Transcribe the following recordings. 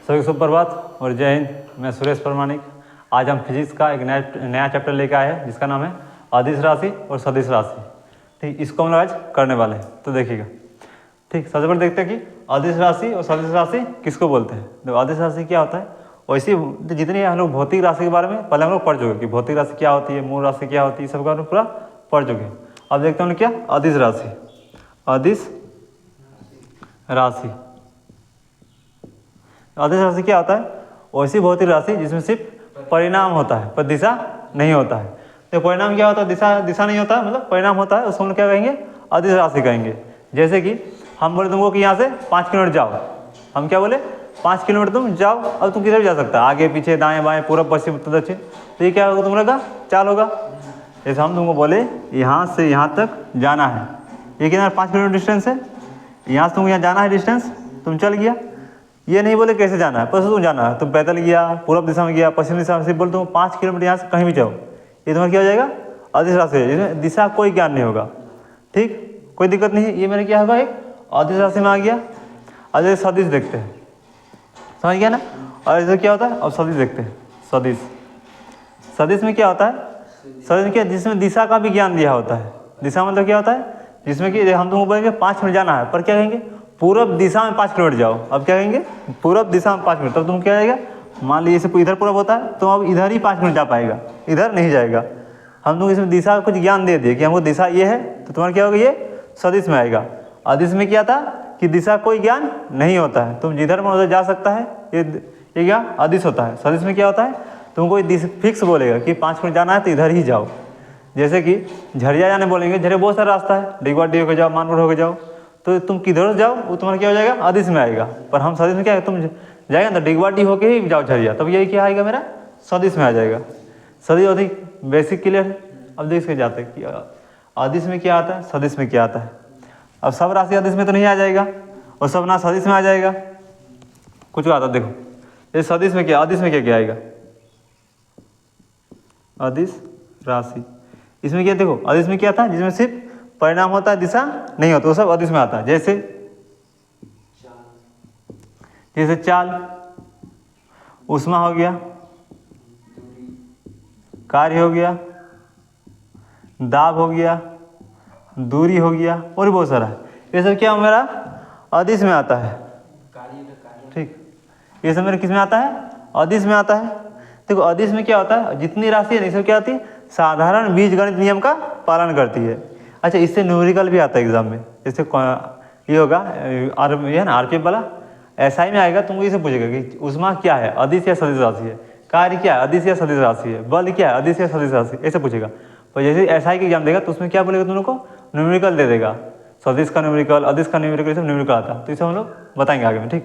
सभी को सुप्रभात और जय हिंद। मैं सुरेश परमाणिक। आज हम फिजिक्स का एक नया चैप्टर लेकर आए हैं जिसका नाम है अदिश राशि और सदिश राशि। ठीक, इसको हम लोग आज करने वाले हैं, तो देखिएगा। ठीक, सबसे पहले देखते हैं कि अदिश राशि और सदिश राशि किसको बोलते हैं। तो अदिश राशि क्या होता है, वैसे जितनी हम लोग भौतिक राशि के बारे में पहले हम लोग पढ़ चुके कि भौतिक राशि क्या होती है, मूल राशि क्या होती है, सबके बारे में पूरा पढ़ चुके हैं। अब देखते हैं क्या अदिश राशि। अदिश राशि, अदिश राशि क्या होता है, वैसी भौतिक राशि जिसमें सिर्फ परिणाम होता है पर दिशा नहीं होता है। तो परिणाम क्या होता है, दिशा नहीं होता है, मतलब परिणाम होता है, उसको हम क्या कहेंगे, अदिश राशि कहेंगे। जैसे कि हम बोले तुमको कि यहाँ से 5 किलोमीटर जाओ, हम क्या बोले 5 किलोमीटर तुम जाओ। अब तुम किधर जा सकता है, आगे पीछे दाएं बाएं पूरब पश्चिम उत्तर दक्षिण, तो ये क्या होगा तुम लोग का चाल होगा। जैसे हम तुमको बोले यहाँ से यहाँ तक जाना है, ये कितना 5 किलोमीटर डिस्टेंस है, यहाँ से तुमको यहाँ जाना है डिस्टेंस, तुम चल गया। ये नहीं बोले कैसे जाना है, बस तुम जाना है, तुम पैदल गया, पूर्व दिशा में गया, पश्चिम दिशा में, सिर्फ बोले तुम 5 किलोमीटर यहाँ से कहीं भी जाओ, ये तुम्हारा क्या हो जाएगा अदिश राशि है, जिसमें दिशा कोई ज्ञान नहीं होगा। ठीक, कोई दिक्कत नहीं है। ये मेरे क्या होगा, एक अदिश राशि में आ गया। और जैसे सदिश देखते हैं, समझ गया ना। और जैसे क्या होता है, अब सदिश देखते हैं। सदिश, सदिश में क्या होता है, सदिश में क्या, जिसमें दिशा का भी ज्ञान दिया होता है। दिशा मतलब क्या होता है, जिसमें कि हम तुमको बोलेंगे 5 मिनट जाना है, पर क्या कहेंगे पूरब दिशा में 5 किलोमीटर जाओ। अब क्या कहेंगे पूरब दिशा में 5 मिनट, तब तुम क्या जाएगा, मान लीजिए इसे इधर पूरब होता है तो अब इधर ही 5 मिनट जा पाएगा, इधर नहीं जाएगा। हम तुम इसमें दिशा का कुछ ज्ञान दे दिए कि हमको दिशा ये है, तो तुम्हारा क्या होगा, ये सदिश में आएगा। अदिश में क्या था कि दिशा कोई ज्ञान नहीं होता है, तुम जिधर मन उधर जा सकता है, ये क्या अदिश होता है। सदिश में क्या होता है, तुम कोई फिक्स बोलेगा कि 5 मिनट जाना है तो इधर ही जाओ। जैसे कि झरिया जाने बोलेंगे, झरिया बहुत सारा रास्ता है, डिगवाडी होकर जाओ, मानपुर होकर जाओ, तो तुम किधर जाओ वो तुम्हारा क्या हो जाएगा अदिश में आएगा। पर हम सदिश में क्या है, तुम जाएगा ना डिगवाडी होके ही जाओ झरिया, तब यही क्या आएगा मेरा सदिश में आ जाएगा। सदिश अधिक बेसिक क्लियर है। अब देख के जाते हैं कि अदिश में क्या आता है, सदिश में क्या आता है। अब सब राशि अदिश में तो नहीं आ जाएगा और सब ना सदिश में आ जाएगा, कुछ आता देखो। ये सदिश में क्या, अदिश में क्या क्या आएगा, अदिश राशि। इसमें क्या देखो, अदिश में क्या था, जिसमें सिर्फ परिणाम होता है, दिशा नहीं होता, वो सब अदिश में आता है। जैसे चाल, उष्मा हो गया, कार्य हो गया, दाब हो गया, दूरी हो गया, और भी बहुत सारा है। ये सब क्या मेरा अदिश में आता है। ठीक, ये सब मेरा किस में आता है, अदिश में आता है। देखो अदिश में क्या होता है, जितनी राशि है सब क्या होती है, साधारण बीजगणित नियम का पालन करती है। अच्छा, इससे न्यूमेरिकल भी आता है एग्जाम में। जैसे ये होगा ये है ना आरपीएफ वाला, एसआई में आएगा, तुमको इसे पूछेगा कि उष्मा क्या है, अदिश या सदिश राशि है, कार्य क्या है, अदिश या सदिश राशि है, बल क्या है, अदिश या सदिश राशि, ऐसे पूछेगा। पर जैसे एसआई के एग्जाम देगा तो उसमें क्या बोलेगा, तुम लोग को न्यूमेरिकल दे देगा, सदिश का न्यूमेरिकल, अदिश का न्यूमेरिकल, ये सब न्यूमेरिकल आता है। तो इसे हम लोग बताएंगे आगे में। ठीक,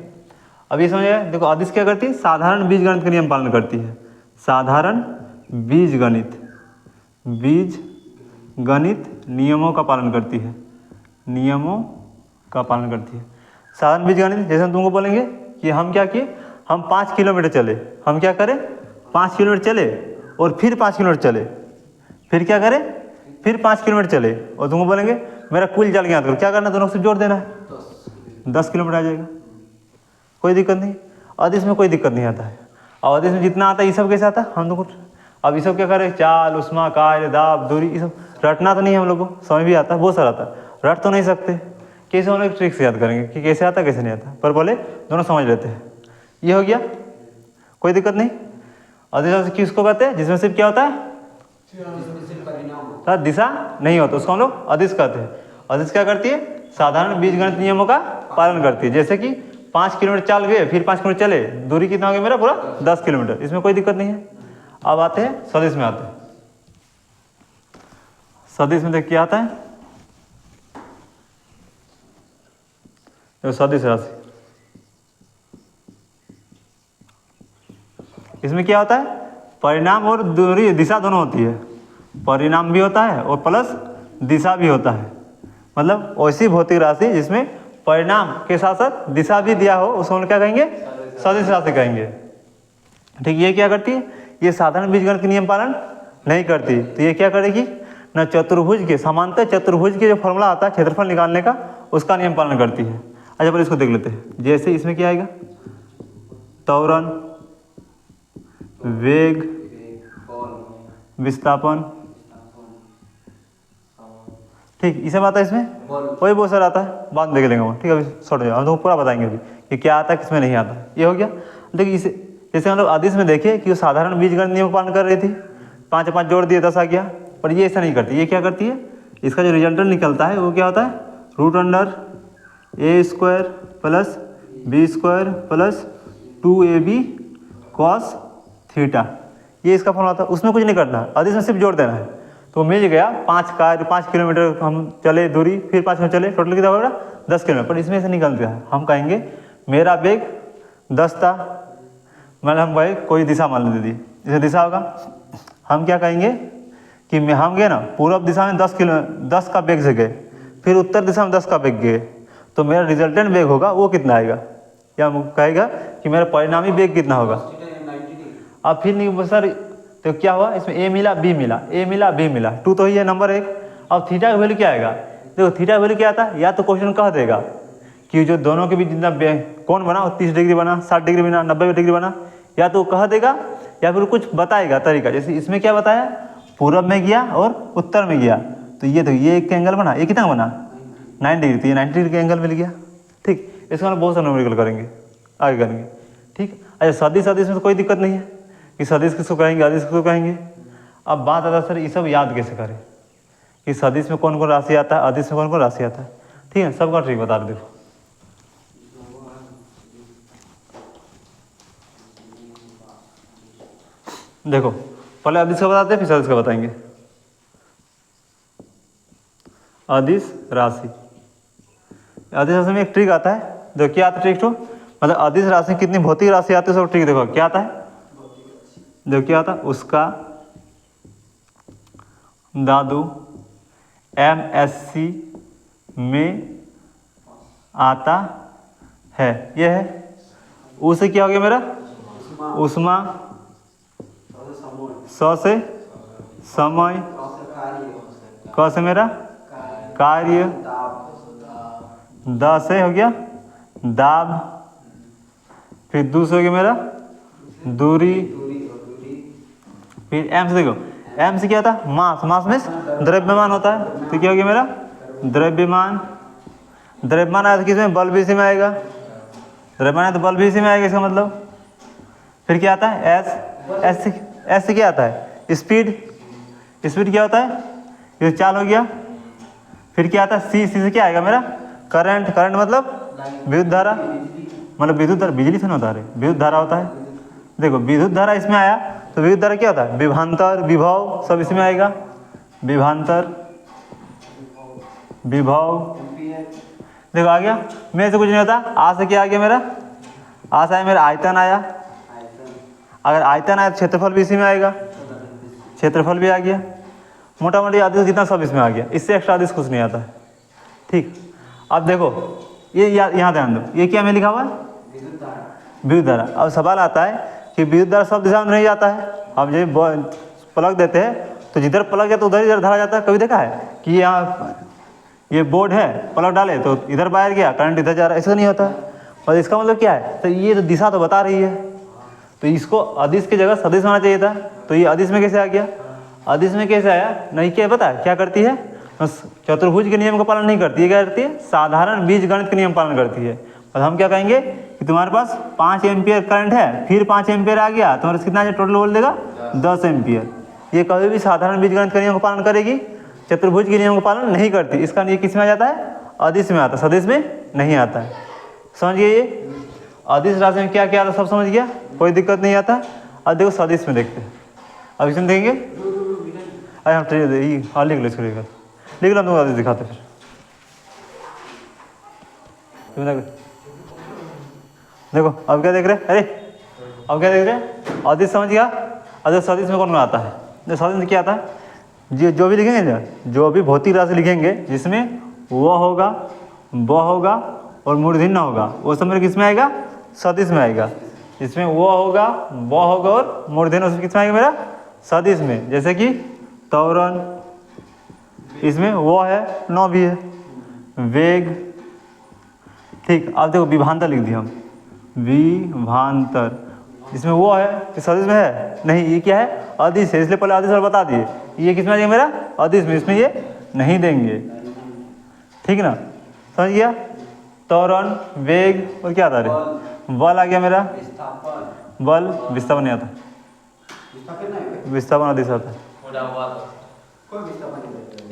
अब ये समझिए, देखो अदिश क्या करती है, साधारण बीजगणित का नियम पालन करती है। साधारण बीजगणित नियमों का पालन करती है, नियमों का पालन करती है। साधारण बीजगणित, जैसे हम तुमको बोलेंगे कि हम क्या किए, हम 5 किलोमीटर चले, हम क्या करें 5 किलोमीटर चले और फिर 5 किलोमीटर चले, फिर क्या करें, फिर 5 किलोमीटर चले, और तुमको बोलेंगे मेरा कुल चल गया, तो क्या करना, दोनों से जोड़ देना है, 10 किलोमीटर आ जाएगा, कोई दिक्कत नहीं। अदिश में कोई दिक्कत नहीं आता है। और अदिश में जितना आता है ये सब कैसे आता है, हम लोग अब ये सब क्या करें, चाल, उष्मा, कार्य, दाब, दूरी, ये सब रटना तो नहीं है हम लोग को, समझ भी आता है, बहुत सारा आता है, रट तो नहीं सकते। कैसे हम लोग ट्रिक से याद करेंगे कि कैसे आता है कैसे नहीं आता, पर बोले दोनों समझ लेते हैं। ये हो गया, कोई दिक्कत नहीं। अदिश किसको कहते हैं, जिसमें सिर्फ क्या होता है, दिशा नहीं होता, उसको हम लोग अदिश कहते हैं। अदिश क्या करती है, साधारण बीजगणित नियमों का पालन करती है। जैसे कि 5 किलोमीटर चल गए, फिर 5 किलोमीटर चले, दूरी कितना हो गया मेरा, पूरा 10 किलोमीटर, इसमें कोई दिक्कत नहीं है। अब आते हैं सदिश में, आते हैं सदिश में, देख क्या आता है, तो सदिश राशि, इसमें क्या होता है, परिणाम और दूरी, दिशा दोनों होती है, परिणाम भी होता है और प्लस दिशा भी होता है। मतलब वैसी भौतिक राशि जिसमें परिणाम के साथ साथ दिशा भी दिया हो, उसको हम क्या कहेंगे, सदिश राशि कहेंगे। ठीक, ये क्या करती है, ये साधारण बीजगणित के नियम पालन नहीं करती, तो ये क्या करेगी, न चतुर्भुज के, समांतर चतुर्भुज के जो फॉर्मूला आता है क्षेत्रफल निकालने का, उसका नियम पालन करती है। अच्छा पर इसको देख लेते हैं। जैसे इसमें क्या आएगा, त्वरण, वेग, विस्थापन, ठीक, ये सब आता है इसमें, वही बहुत सारा आता है, बाद में देख लेंगे वो, ठीक है। अभी छोड़ जाओ, हम तो पूरा बताएंगे अभी कि क्या आता है किसमें नहीं आता। ये हो गया। देखिए इसे जैसे हम लोग अदिश में देखे कि वो साधारण बीजगणित नियम का पालन कर रही थी, 5 5 जोड़ दिए 10 आ गया, पर ये ऐसा नहीं करती। ये क्या करती है, इसका जो रिजल्टेंट निकलता है वो क्या होता है, √a² plus b² plus 2ab cos theta, ये इसका फॉर्मूला होता है। उसमें कुछ नहीं करना है, अदिश में सिर्फ जोड़ देना है। तो मिल गया 5 किलोमीटर हम चले दूरी, फिर 5 में चले, टोटल कितना होगा 10 किलोमीटर। पर इसमें से निकलता है, हम कहेंगे मेरा वेग 10 था, मतलब हम भाई कोई दिशा मान ली, जैसे दिशा होगा, हम क्या कहेंगे कि हम गए ना पूर्व दिशा में 10 का वेग से गए, फिर उत्तर दिशा में 10 का वेग गए, तो मेरा रिजल्टेंट वेग होगा वो कितना आएगा, या कहेगा कि मेरा परिणामी वेग कितना होगा। अब फिर नहीं सर, तो क्या हुआ इसमें, ए मिला बी मिला, ए मिला बी मिला, 2 तो ही है नंबर 1। अब थीटा का वैल्यू क्या आएगा, देखो थीटा का वैल्यू क्या आता है, या तो क्वेश्चन कह देगा कि जो दोनों के बीच जितना कौन बना वो 30 डिग्री बना, 60 डिग्री बना, 90 डिग्री बना, या तो कह देगा या फिर कुछ बताएगा तरीका। जैसे इसमें क्या बताया, पूर्व में गया और उत्तर में गया, तो ये एक एंगल बना, ये कितना बना 90 डिग्री, तो ये 90 डिग्री का एंगल मिल गया। ठीक, इसका हम बहुत सारे न्यूमेरिकल करेंगे, आगे करेंगे। ठीक, अच्छा सदिश में तो कोई दिक्कत नहीं है कि सदिश किसको कहेंगे, अदिश किसको कहेंगे। अब बात आता है सर ये सब याद कैसे करें कि सदिश में कौन कौन राशि आता है, अदिश में कौन कौन राशि आता है। ठीक है, सबका ट्रिक बता दो। देखो पहले अदिश का बताते हैं, फिर सदिश का बताएंगे। अदिश राशि, अदिश राशि में एक ट्रिक आता है, देखो क्या आता है ट्रिक, तो मतलब अदिश राशि कितनी भौतिक राशि आती है सब ट्रिक देखो क्या आता है। देखो क्या आता है, उसका दादू MSc में आता है, ये है। उसे क्या हो गया मेरा, उष्मा, स से समय, क से मेरा कार्य, द से हो गया दाब, फिर दू से हो गया मेरा दूरी, फिर एम से देखो, एम से क्या था मास, मास में द्रव्यमान होता है, तो क्या हो गया मेरा द्रव्यमान। द्रव्यमान आया तो किसमें, बल भी इसी में आएगा, द्रव्यमान है तो बल भी इसी में आएगा, इसका मतलब। फिर क्या आता है एस से क्या आता है स्पीड, स्पीड क्या होता है ये चाल हो गया। फिर क्या आता है सी से क्या आएगा मेरा करंट, करंट मतलब विद्युत धारा, मतलब विद्युत धारा बिजली से ना होता है, विद्युत धारा होता है। देखो विद्युत धारा इसमें आया तो विद्युत धारा क्या होता है, विभवांतर, विभव सब इसमें आएगा, विभवांतर, विभव। देखो आ गया, मेरे से कुछ नहीं होता, आ से क्या आ गया मेरा, आ से आया मेरा आयतन आया, अगर आयतन आया तो क्षेत्रफल भी इसी में आएगा, क्षेत्रफल भी आ गया। मोटा मोटी आदिश जितना सब इसमें आ गया, इससे एक्स्ट्रा आदिश कुछ नहीं आता है। ठीक, अब देखो ये यहाँ ध्यान दो, ये क्या में लिखा हुआ है विद्युत धारा। अब सवाल आता है कि विद्युत धारा सब दिशा में नहीं जाता है, हम जब प्लग देते हैं तो जिधर प्लग है तो उधर इधर धारा जाता है। कभी देखा है कि यहाँ ये बोर्ड है, प्लग डाले तो इधर बाहर गया करंट इधर जा रहा है, ऐसा नहीं होता है। और इसका मतलब क्या है, तो ये तो दिशा तो बता रही है, तो इसको अदिश की जगह सदिश होना चाहिए था, तो ये अदिश में कैसे आ गया, अदिश में कैसे आया नहीं, क्या पता है क्या करती है, चतुर्भुज के नियम का पालन नहीं करती है, क्या करती है साधारण बीजगणित के नियम पालन करती है। और हम क्या कहेंगे कि तुम्हारे पास 5 एम्पियर करंट है, फिर 5 एम्पियर आ गया, तुम्हारे कितना टोटल बोल देगा 10 एम्पियर। ये कभी भी साधारण बीजगणित के नियम का पालन करेगी, चतुर्भुज के नियम का पालन नहीं करती। इसका ये किस में आ जाता है, अदिश में आता है, सदिश में नहीं आता है। समझ गए, ये अदिश राशि में क्या क्या आता सब समझ गया, कोई दिक्कत नहीं आता। अब देखो सदिश में देखते हैं, अब इसमें देखेंगे। अरे हम हाँ लिख लो, इसको लिख लो, तुम अदिश दिखाते फिर। देखो अब क्या देख रहे, अरे अब क्या देख रहे, अदिश समझ गया। अदिश सदिश में कौन आता है, सदिश में क्या आता है, जो भी लिखेंगे ना, जो भी भौतिक राशि लिखेंगे जिसमें वो होगा, वो होगा और मूर्धन्य होगा, वो सब मेरे किस में आएगा, सदिश में आएगा। जिसमें वो होगा, वो होगा और मूर्धन्य उसमें किस में आएगा मेरा, सदिश में। जैसे कि त्वरण, इसमें वो है, नौ भी है, वेग। ठीक, अब देखो विभवांतर लिख दिया हम, विभांतर, जिसमें वो है कि सदिश में है नहीं, ये क्या है अदिश है, इसलिए पहले अदिश और बता दिए। ये किस में आ जाएगा मेरा अदिश में, इसमें ये नहीं देंगे, ठीक ना, समझ गया। त्वरण, वेग और क्या आता है, बल आ गया मेरा, बल, विस्थापन नहीं आता, विस्थापन अदिश आता है।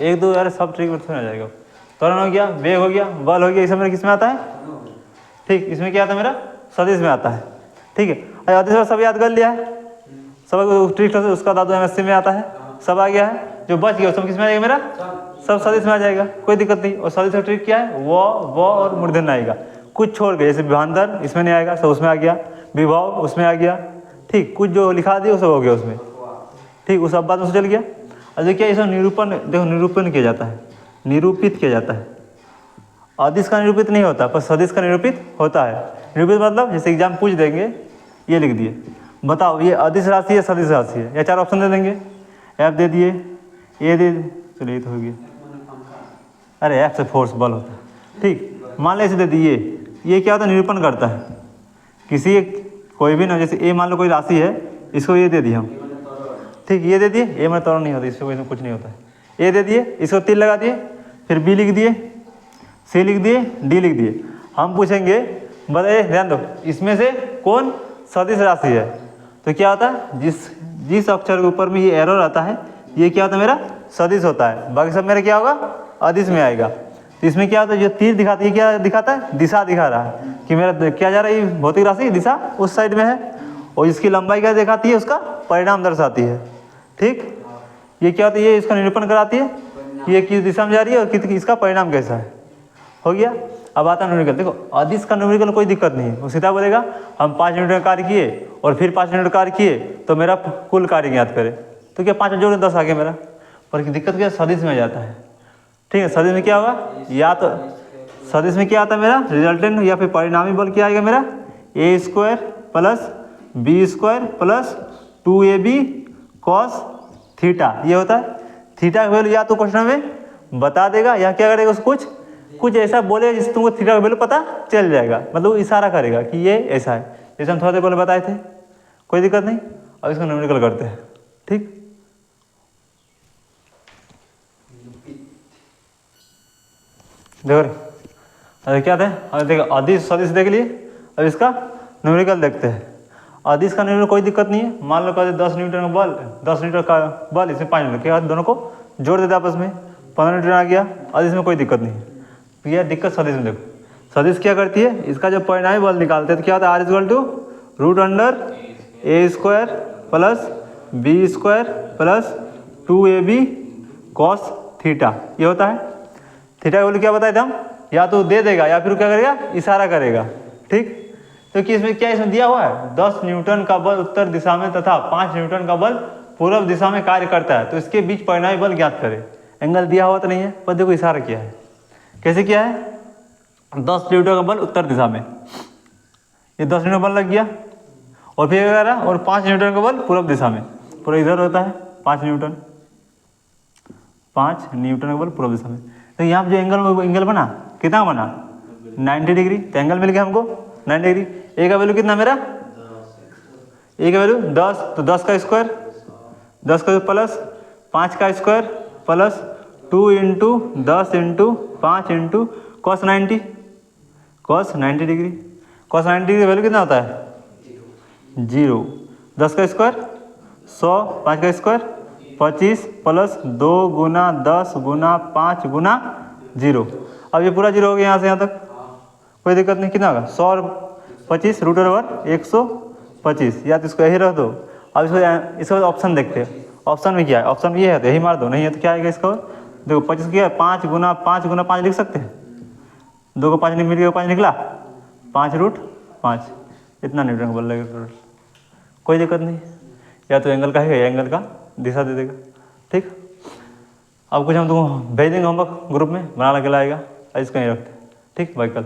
एक दो यार सब ट्रिक में थोड़ा जाएगा। त्वरण हो गया, वेग हो गया, बल हो गया, इसमें मेरा किस में आता है, ठीक, इसमें क्या आता है मेरा सदिश में आता है, ठीक है। अदिश सब याद कर लिया है, सब ट्रिक उसका दादू एमएससी में आता है, सब आ गया है। जो बच गया सब किस में आ जाएगा मेरा, सब सदिश में आ जाएगा, कोई दिक्कत नहीं। और सदिश का ट्रिक क्या है, वो और मूर्धन्य आएगा, कुछ छोड़ के, जैसे विभांतर इसमें नहीं आएगा, सब उसमें आ गया, विभव उसमें आ गया, ठीक, कुछ जो लिखा दिया वो सब हो गया उसमें, ठीक, उस सब बात में चल गया। और देखिए इसमें निरूपण, देखो निरूपण किया जाता है, निरूपित किया जाता है। अदिश का निरूपित नहीं होता पर सदिश का निरूपित होता है। निरूपित मतलब जैसे एग्जाम पूछ देंगे, ये लिख दिए, बताओ ये अदिश राशि है सदिश राशि है, या चार ऑप्शन दे देंगे, एफ दे दिए, ये दे, चलिए ये तो हो गया, अरे एफ से फोर्स बल होता है, ठीक, मान लो इसे दे दिए, ये क्या होता है निरूपण करता है किसी एक, कोई भी ना, जैसे ए मान लो कोई राशि है, इसको ये दे दिए हम, ठीक, ये दे दिए, ए में त्वरण नहीं होता, इससे कोई कुछ नहीं होता है, ए दे दिए, इसको तीर लगा दिए, फिर बी लिख दिए, सी लिख दिए, डी लिख दिए। हम पूछेंगे बताइए, ध्यान दो, इसमें से कौन सदिश राशि है, तो क्या होता है जिस अक्षर के ऊपर में ये एरो रहता है, ये क्या होता है मेरा सदिश होता है, बाकी सब मेरा क्या होगा अदिश में आएगा। तो इसमें क्या होता है, जो तीर दिखाता है, क्या दिखाता है, दिशा दिखा रहा है कि मेरा क्या जा रहा है, ये भौतिक राशि दिशा उस साइड में है, और इसकी लंबाई क्या दिखाती है, उसका परिणाम दर्शाती है, ठीक। ये क्या होता है, ये इसका निरूपण कराती है, ये किस दिशा में जा रही है और इसका परिणाम कैसा है, हो गया। अब आता है न्यूमेरिकल, देखो अदिश का न्यूमेरिकल कोई दिक्कत नहीं है, वो सीधा बोलेगा हम 5 यूनिट का कार्य किए और फिर 5 यूनिट कार्य किए तो मेरा कुल कार्य ज्ञात करे, तो क्या 5 जोड़ 10 आ गया मेरा, पर दिक्कत क्या सदिश में जाता है, ठीक है। सदिश में क्या होगा, या तो सदिश में क्या आता है मेरा रिजल्टेंट या फिर परिणामी बल क्या आएगा मेरा, A square plus B square plus 2ab cos theta, ये होता है। थीटा का वैल्यू या तो क्वेश्चन में बता देगा या क्या करेगा, उसको कुछ ऐसा बोलेगा जिससे तुमको थीटा का वैल्यू पता चल जाएगा, मतलब इशारा करेगा कि ये ऐसा है, जैसे हम थोड़ा देर पहले बताए थे, कोई दिक्कत नहीं। अब इसको न्यूमेरिकल करते हैं, ठीक। देखो अरे क्या थे, अरे देखो अदिश सदिश देख लिए, अब इसका न्यूमेरिकल देखते हैं। अदिश का न्यूमेरिकल कोई दिक्कत नहीं है, मान लो कहते 10 न्यूटन का बल, 10 न्यूटन का बल, इसमें 5 न्यूटन, क्या दोनों को जोड़ देते आपस में, 15 न्यूटन आ गया। अदिश में कोई दिक्कत नहीं है, यह दिक्कत सदिश में। देखो सदिश क्या करती है, इसका जब परिणामी बल निकालते हैं तो क्या होता है, R equal to root under A square plus B square plus 2ab cos theta, ये होता है। थीटा का वैल्यू क्या बताए थे हम, या तो दे देगा या फिर क्या करेगा, इशारा करेगा, ठीक। तो कि इसमें क्या इसमें दिया हुआ है, 10 न्यूटन का बल उत्तर दिशा में तथा 5 न्यूटन का बल पूर्व दिशा में कार्य करता है, तो इसके बीच परिणामी बल ज्ञात करें। एंगल दिया हुआ तो नहीं है, पर देखो इशारा किया है, कैसे किया है, 10 न्यूटन का बल उत्तर दिशा में, ये 10 न्यूटन बल लग गया, और फिर क्या रहा, और 5 न्यूटन का बल पूर्व दिशा में, पूरा इधर होता है 5 न्यूटन का बल पूर्व दिशा में। तो यहाँ पे जो एंगल बना कितना बना 90 डिग्री, तो एंगल मिल गया हमको 90 डिग्री। ए का वैल्यू कितना मेरा, ए का वैल्यू 10, तो 10 का स्क्वायर, 10 का प्लस 5 का square plus 2 into 10 into 5 into cos 90 degree. Cos 90 degree value कितना होता है 0। 10 का स्क्वायर 100, 5 का स्क्वायर 25 प्लस 2 गुना 10 गुना 5 गुना 0। अब ये पूरा 0 हो गया यहाँ से यहाँ तक, कोई दिक्कत नहीं। कितना होगा 100 और 25 रूट ओवर 125, या तो इसको यही रख दो। अब इसको ऑप्शन देखते हैं, ऑप्शन में क्या है, ऑप्शन में ये है तो यही मार दो, नहीं है तो क्या आएगा इसका, देखो 25 क्या है 5 गुना 5 लिख सकते हैं, 2 को 5 मिल गया, 5 निकला 5 रूट 5, इतना न्यूटन का बल लगेगा, कोई दिक्कत नहीं। या तो एंगल का है या एंगल का दिशा दे देगा, ठीक। अब कुछ हम तुमको भेज देंगे होमवर्क ग्रुप में, बना के लाएगा, इसको नहीं रखते, ठीक। बाई कल।